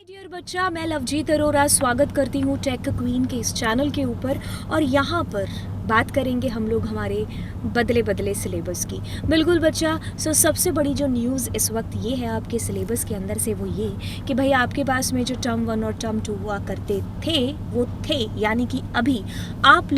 Dear बच्चा, मैं लवजीत अरोरा स्वागत करती हूँ टेक क्वीन के इस चैनल के ऊपर। और यहाँ पर बात करेंगे हम लोग हमारे बदले बदले सिलेबस की। बिल्कुल बच्चा। सबसे बड़ी जो न्यूज़ इस वक्त ये है आपके सिलेबस के अंदर से, वो ये कि भाई आपके पास में जो टर्म 1 और टर्म 2 हुआ करते थे वो थे, यानी कि अभी आप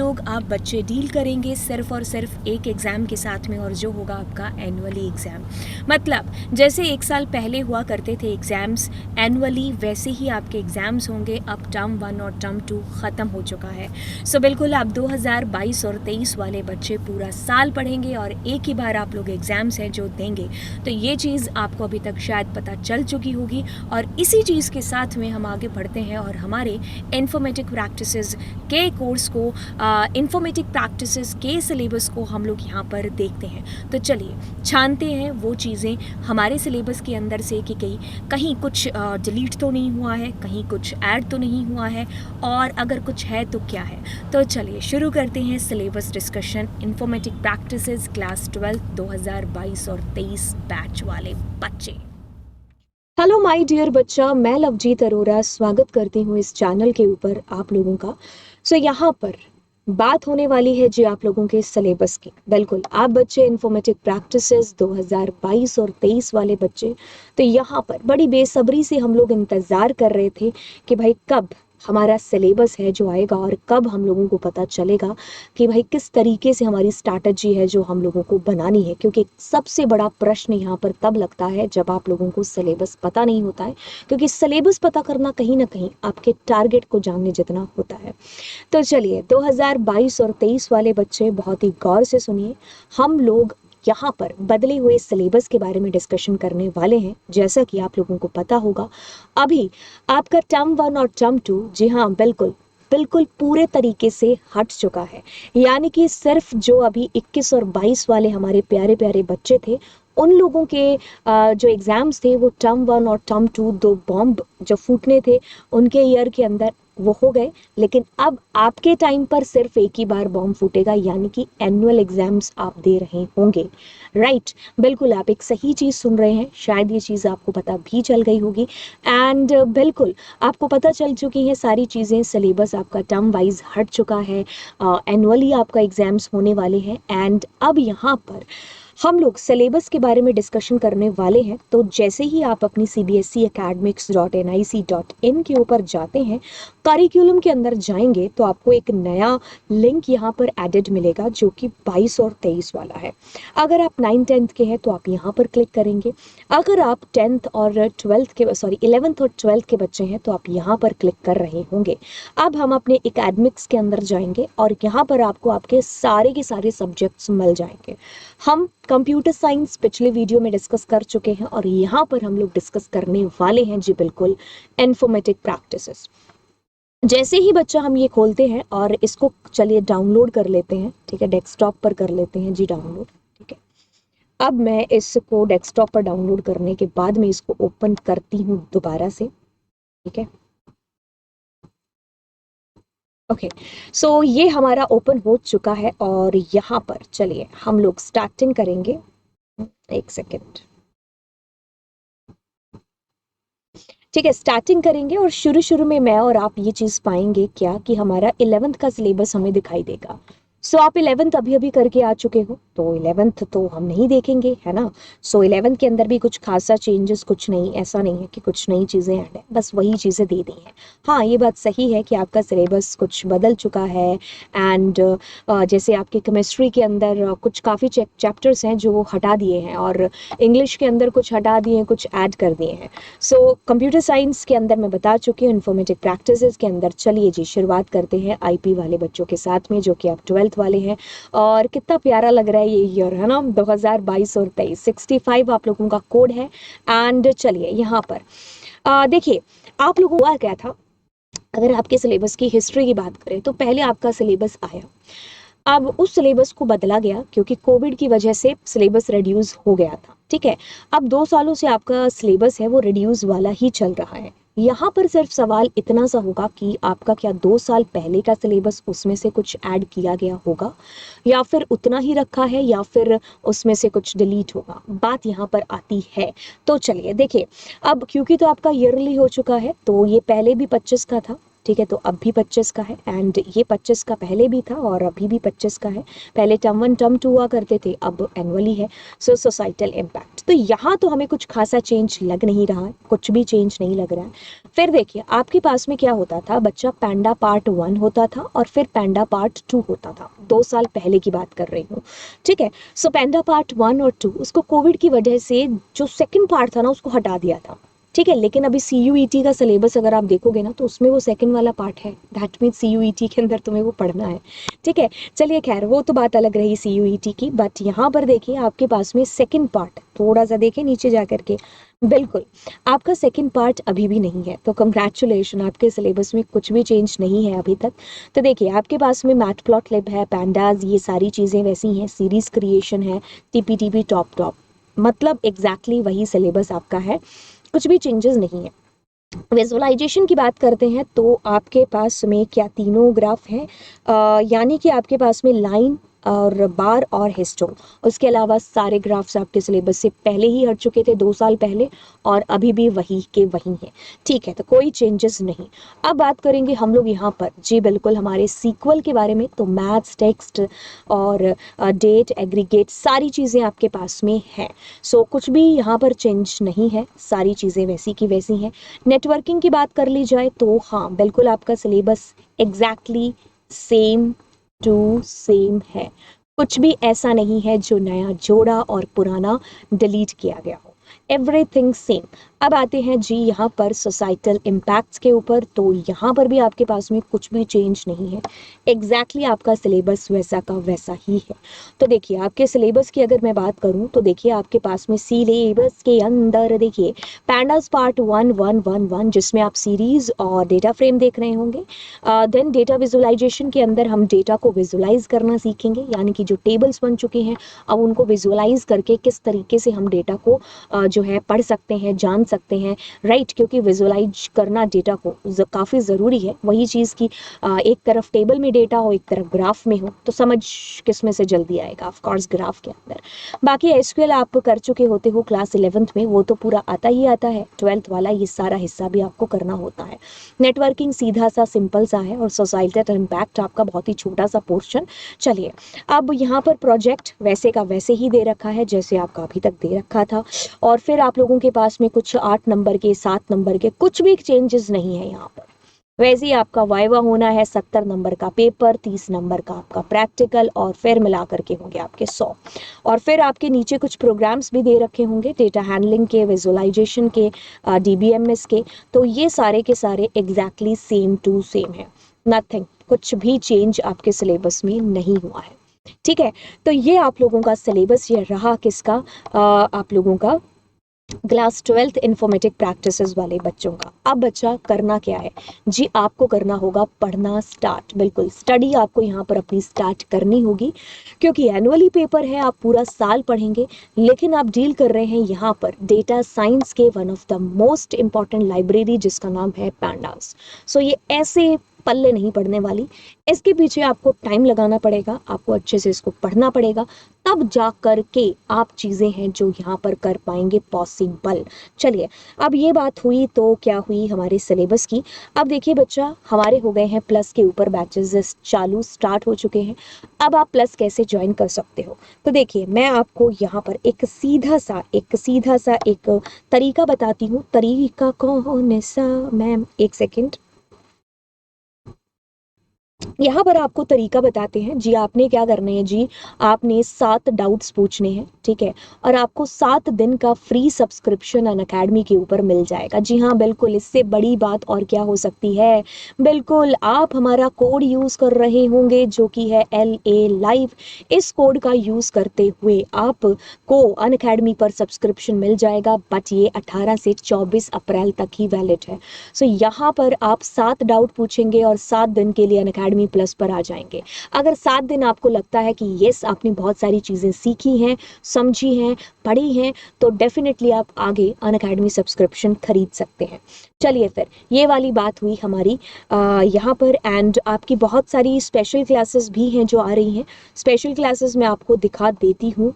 बच्चे डील करेंगे सिर्फ और सिर्फ एक एग्ज़ाम के साथ में, और जो होगा आपका एनुअली एग्ज़ाम। मतलब जैसे एक साल पहले हुआ करते थे एग्ज़ाम्स एनुअली, वैसे ही आपके एग्ज़ाम्स होंगे। अब टर्म 1 और टर्म 2 ख़त्म हो चुका है। बिल्कुल आप 2022 और 23 वाले बच्चे पूरा साल पढ़ेंगे और एक ही बार आप लोग एग्ज़ाम्स हैं जो देंगे। तो ये चीज़ आपको अभी तक शायद पता चल चुकी होगी, और इसी चीज़ के साथ में हम आगे बढ़ते हैं और हमारे इन्फॉर्मेटिक प्रैक्टिसेस के कोर्स को, इन्फॉर्मेटिक प्रैक्टिसेस के सिलेबस को हम लोग यहाँ पर देखते हैं। तो चलिए छानते हैं वो चीज़ें हमारे सिलेबस के अंदर से कि कहीं कुछ डिलीट तो नहीं हुआ है, कहीं कुछ ऐड तो नहीं हुआ है, और अगर कुछ है तो क्या है। तो चलिए शुरू करते हैं syllabus discussion. Informatic practices class 12 2022 और 23 बैच वाले बच्चे। हेलो माय डियर बच्चा, मैं लवजीत अरोरा स्वागत करती हूँ इस चैनल के ऊपर आप लोगों का। यहाँ पर बात होने वाली है जी आप लोगों के सिलेबस की। बिल्कुल आप बच्चे इन्फॉर्मेटिक प्रैक्टिसेस 2022 और 23 वाले बच्चे, तो यहाँ पर बड़ी बेसब्री से हम लोग इंतज़ार कर रहे थे कि भाई कब हमारा सिलेबस है जो आएगा और कब हम लोगों को पता चलेगा कि भाई किस तरीके से हमारी स्ट्रैटेजी है जो हम लोगों को बनानी है। क्योंकि सबसे बड़ा प्रश्न यहाँ पर तब लगता है जब आप लोगों को सिलेबस पता नहीं होता है, क्योंकि सिलेबस पता करना कहीं ना कहीं आपके टारगेट को जानने जितना होता है। तो चलिए 2022 और 23 वाले बच्चे बहुत ही गौर से सुनिए। हम लोग यहाँ पर बदले हुए सिलेबस के बारे में डिस्कशन करने वाले हैं। जैसा कि आप लोगों को पता होगा अभी आपका टर्म 1 और टर्म 2, जी हाँ बिल्कुल बिल्कुल पूरे तरीके से हट चुका है। यानी कि सिर्फ जो अभी 21 और 22 वाले हमारे प्यारे प्यारे बच्चे थे, उन लोगों के जो एग्जाम्स थे वो टर्म 1 और टर्म 2 दो बॉम्ब जो फूटने थे उनके ईयर के अंदर वो हो गए। लेकिन अब आपके टाइम पर सिर्फ एक ही बार बॉम्ब फूटेगा, यानी कि एनुअल एग्जाम्स आप दे रहे होंगे। राइट, बिल्कुल आप एक सही चीज़ सुन रहे हैं। शायद ये चीज़ आपको पता भी चल गई होगी, एंड बिल्कुल आपको पता चल चुकी है सारी चीज़ें। सिलेबस आपका टर्म वाइज हट चुका है, एनुअली आपका एग्जाम्स होने वाले हैं। एंड अब यहाँ पर हम लोग सिलेबस के बारे में डिस्कशन करने वाले हैं। तो जैसे ही आप अपनी cbseacademics.nic.in के ऊपर जाते हैं, करिकुलम के अंदर जाएंगे तो आपको एक नया लिंक यहाँ पर एडेड मिलेगा जो कि 22 और 23 वाला है। अगर आप 9th-10th के हैं तो आप यहाँ पर क्लिक करेंगे। अगर आप 10th और 12th के 11th और 12th के बच्चे हैं तो आप यहाँ पर क्लिक कर रहे होंगे। अब हम अपने एकेडमिक्स के अंदर जाएंगे और यहाँ पर आपको आपके सारे के सारे सब्जेक्ट्स मिल जाएंगे। हम कंप्यूटर साइंस पिछले वीडियो में डिस्कस कर चुके हैं और यहाँ पर हम लोग डिस्कस करने वाले हैं जी बिल्कुल इन्फॉर्मेटिक प्रैक्टिसेस। जैसे ही बच्चा हम ये खोलते हैं और इसको चलिए डाउनलोड कर लेते हैं। ठीक है, डेस्कटॉप पर कर लेते हैं जी डाउनलोड। ठीक है, अब मैं इसको डेस्कटॉप पर डाउनलोड करने के बाद में इसको ओपन करती हूँ दोबारा से। ठीक है, ओके ये हमारा ओपन हो चुका है और यहाँ पर चलिए हम लोग स्टार्टिंग करेंगे। एक सेकेंड। ठीक है, स्टार्टिंग करेंगे और शुरू शुरू में मैं और आप ये चीज़ पाएंगे क्या कि हमारा 11th का सिलेबस हमें दिखाई देगा। आप 11th अभी अभी करके आ चुके हो तो 11th तो हम नहीं देखेंगे, है ना। 11th के अंदर भी कुछ खासा चेंजेस कुछ नहीं, ऐसा नहीं है कि कुछ नई चीज़ें ऐड है, बस वही चीज़ें दे दी हैं। हाँ, ये बात सही है कि आपका सिलेबस कुछ बदल चुका है। एंड जैसे आपके केमिस्ट्री के अंदर कुछ काफ़ी चैप्टर्स हैं जो हटा दिए हैं, और इंग्लिश के अंदर कुछ हटा दिए हैं, कुछ ऐड कर दिए हैं। कंप्यूटर साइंस के अंदर मैं बता चुकी हूँ। इन्फॉर्मेटिक प्रैक्टिसेस के अंदर चलिए जी शुरुआत करते हैं आईपी वाले बच्चों के साथ में, जो कि आप 12th वाले हैं। और कितना प्यारा लग रहा है ये ईयर, है ना, 2022 और 23। 65 आप लोगों का कोड है। एंड चलिए यहाँ पर देखिए आप लोगों को हुआ क्या था। अगर आपके सिलेबस की हिस्ट्री की बात करें तो पहले आपका सिलेबस आया, अब उस सिलेबस को बदला गया क्योंकि कोविड की वजह से सिलेबस रिड्यूस हो गया था। ठीक है, अब 2 सालों से आपका सिलेबस है वो रिड्यूस वाला ही चल रहा है। यहाँ पर सिर्फ सवाल इतना सा होगा कि आपका क्या 2 साल पहले का सिलेबस उसमें से कुछ ऐड किया गया होगा, या फिर उतना ही रखा है, या फिर उसमें से कुछ डिलीट होगा, बात यहाँ पर आती है। तो चलिए देखिए, अब क्योंकि तो आपका ईयरली हो चुका है, तो ये पहले भी 25 का था, ठीक है, तो अब भी 25 का है, एंड ये 25 का पहले भी था और अभी भी 25 का है। पहले टर्म 1 टर्म 2 हुआ करते थे, अब एनुअली है। सो सोसाइटल इम्पैक्ट, तो यहाँ तो हमें कुछ खासा चेंज लग नहीं रहा है, कुछ भी चेंज नहीं लग रहा है। फिर देखिए आपके पास में क्या होता था बच्चा, पैंडा पार्ट 1 होता था और फिर पैंडा पार्ट 2 होता था, 2 साल पहले की बात कर रही हूँ, ठीक है। सो पैंडा पार्ट 1 और 2 उसको कोविड की वजह से जो सेकेंड पार्ट था ना उसको हटा दिया था, ठीक है। लेकिन अभी CUET का सिलेबस अगर आप देखोगे ना तो उसमें वो सेकंड वाला पार्ट है, दैट मीन्स CUET के अंदर तुम्हें वो पढ़ना है, ठीक है। चलिए खैर वो तो बात अलग रही CUET की, बट यहाँ पर देखिए आपके पास में सेकंड पार्ट, थोड़ा सा देखें नीचे जा करके, बिल्कुल आपका सेकंड पार्ट अभी भी नहीं है। तो कंग्रेचुलेशन, आपके सिलेबस में कुछ भी चेंज नहीं है अभी तक। तो देखिए आपके पास में मैटप्लॉटलिब है, पैंडाज, ये सारी चीज़ें वैसी हैं, सीरीज क्रिएशन है, TPTP टॉप, मतलब एग्जैक्टली वही सिलेबस आपका है, कुछ भी चेंजेस नहीं है। विजुअलाइजेशन की बात करते हैं तो आपके पास में क्या तीनों ग्राफ हैं, यानी कि आपके पास में लाइन और बार और हिस्टो, उसके अलावा सारे ग्राफ्स आपके सिलेबस से पहले ही हट चुके थे 2 साल पहले, और अभी भी वही के वही हैं, ठीक है। तो कोई चेंजेस नहीं। अब बात करेंगे हम लोग यहाँ पर, जी बिल्कुल, हमारे सीक्वल के बारे में। तो मैथ्स, टेक्स्ट और डेट, एग्रीगेट, सारी चीज़ें आपके पास में हैं। सो कुछ भी यहाँ पर चेंज नहीं है, सारी चीज़ें वैसी की वैसी हैं। नेटवर्किंग की बात कर ली जाए तो हाँ बिल्कुल आपका syllabus exactly same to same है, कुछ भी ऐसा नहीं है जो नया जोड़ा और पुराना डिलीट किया गया हो, एवरीथिंग सेम। अब आते हैं जी यहाँ पर सोसाइटल इम्पैक्ट्स के ऊपर। तो यहाँ पर भी आपके पास में कुछ भी चेंज नहीं है, एग्जैक्टली आपका सिलेबस वैसा का वैसा ही है। तो देखिए आपके सिलेबस की अगर मैं बात करूँ तो देखिए आपके पास में सिलेबस के अंदर देखिए पैंडास पार्ट 1 जिसमें आप सीरीज और डेटा फ्रेम देख रहे होंगे। देन डेटा विजुअलाइजेशन के अंदर हम डेटा को विजुअलाइज करना सीखेंगे, यानी कि जो टेबल्स बन चुके हैं अब उनको विजुअलाइज करके किस तरीके से हम डेटा को जो है पढ़ सकते हैं, जान सकते हैं, राइट। क्योंकि विजुअलाइज करना डेटा को काफ़ी ज़रूरी है, वही चीज़ की एक तरफ टेबल में डेटा हो, एक तरफ ग्राफ में हो, तो समझ किस में से जल्दी आएगा, ऑफ कोर्स ग्राफ के अंदर। बाकी SQL आप कर चुके होते हो क्लास 11th में, वो तो पूरा आता ही आता है। 12th वाला ये सारा हिस्सा भी आपको करना होता है। नेटवर्किंग सीधा सा सिंपल सा है, और सोसाइटल इम्पैक्ट आपका बहुत ही छोटा सा पोर्शन। चलिए अब यहाँ पर प्रोजेक्ट वैसे का वैसे ही दे रखा है जैसे आपका अभी तक दे रखा था, और फिर आप लोगों के पास में कुछ 8 नंबर के, 7 नंबर के, कुछ भी चेंजेस नहीं है यहाँ पर। वैसे ही आपका वाइवा होना है, 70 नंबर का पेपर, 30 नंबर का आपका प्रैक्टिकल, और फिर मिला करके होंगे आपके 100। और फिर आपके नीचे कुछ प्रोग्राम्स भी दे रखे होंगे, डेटा हैंडलिंग के, विजुअलाइजेशन के, DBMS के। तो ये सारे के सारे एग्जैक्टली सेम टू सेम है, नथिंग, कुछ भी चेंज आपके सिलेबस में नहीं हुआ है, ठीक है। तो ये आप लोगों का सिलेबस ये रहा किसका, आप लोगों का क्लास 12th इन्फॉर्मेटिक प्रैक्टिसेस वाले बच्चों का। अब बच्चा करना क्या है जी, आपको करना होगा पढ़ना स्टार्ट, बिल्कुल स्टडी आपको यहाँ पर अपनी स्टार्ट करनी होगी, क्योंकि एनुअली पेपर है, आप पूरा साल पढ़ेंगे, लेकिन आप डील कर रहे हैं यहाँ पर डेटा साइंस के one of the most important library जिसका नाम है पैंडास। सो ये ऐसे पल्ले नहीं पड़ने वाली, इसके पीछे आपको टाइम लगाना पड़ेगा, आपको अच्छे से इसको पढ़ना पड़ेगा, तब जा कर के आप चीज़ें हैं जो यहाँ पर कर पाएंगे पॉसिबल। चलिए अब ये बात हुई तो क्या हुई हमारे सिलेबस की। अब देखिए बच्चा, हमारे हो गए हैं प्लस के ऊपर बैचेस चालू, स्टार्ट हो चुके हैं। अब आप प्लस कैसे ज्वाइन कर सकते हो, तो देखिए मैं आपको यहाँ पर एक सीधा सा एक तरीका बताती हूँ। तरीका कौन सा मैम, एक सेकेंड, यहाँ पर आपको तरीका बताते हैं जी। आपने क्या करना है जी, आपने 7 डाउट्स पूछने हैं, ठीक है, और आपको 7 दिन का फ्री सब्सक्रिप्शन अनअकैडमी के ऊपर मिल जाएगा। जी हाँ बिल्कुल, इससे बड़ी बात और क्या हो सकती है। बिल्कुल आप हमारा कोड यूज़ कर रहे होंगे जो कि है LA लाइव। इस कोड का यूज़ करते हुए आपको अनअकैडमी पर सब्सक्रिप्शन मिल जाएगा, बट ये 18 से 24 अप्रैल तक ही वैलिड है। सो यहाँ पर आप 7 डाउट पूछेंगे और 7 दिन के लिए अनअकैडमी अनअकैडमी प्लस पर आ जाएंगे। अगर 7 दिन आपको लगता है कि येस आपने बहुत सारी चीज़ें सीखी हैं, समझी हैं, पढ़ी हैं, तो डेफिनेटली आप आगे अनअकैडमी सब्सक्रिप्शन खरीद सकते हैं। चलिए फिर ये वाली बात हुई हमारी यहाँ पर। एंड आपकी बहुत सारी स्पेशल क्लासेस भी हैं जो आ रही हैं। स्पेशल क्लासेस मैं आपको दिखा देती हूँ।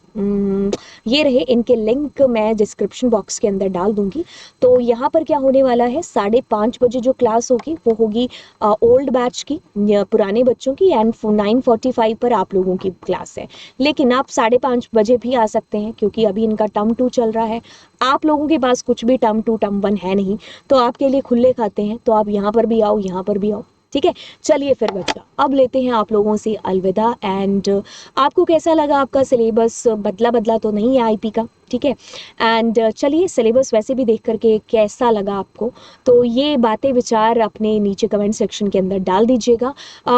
ये रहे, इनके लिंक मैं डिस्क्रिप्शन बॉक्स के अंदर डाल दूंगी। तो यहाँ पर क्या होने वाला है, 5:30 बजे जो क्लास होगी वो होगी ओल्ड बैच की, पुराने बच्चों की, एंड 9:45 पर आप लोगों की क्लास है। लेकिन आप 5:30 बजे भी आ सकते हैं क्योंकि अभी इनका टर्म 2 चल रहा है। आप लोगों के पास कुछ भी टर्म 2 टर्म 1 है नहीं, तो आपके लिए खुले खाते हैं, तो आप यहाँ पर भी आओ, यहाँ पर भी आओ, ठीक है। चलिए फिर बच्चा, अब लेते हैं आप लोगों से अलविदा। एंड आपको कैसा लगा, आपका सिलेबस बदला तो नहीं है आईपी का, ठीक है। एंड चलिए सिलेबस वैसे भी देख करके कैसा लगा आपको, तो ये बातें विचार अपने नीचे कमेंट सेक्शन के अंदर डाल दीजिएगा।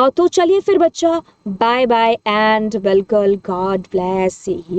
तो चलिए फिर बच्चा, bye bye and welcome, God bless you.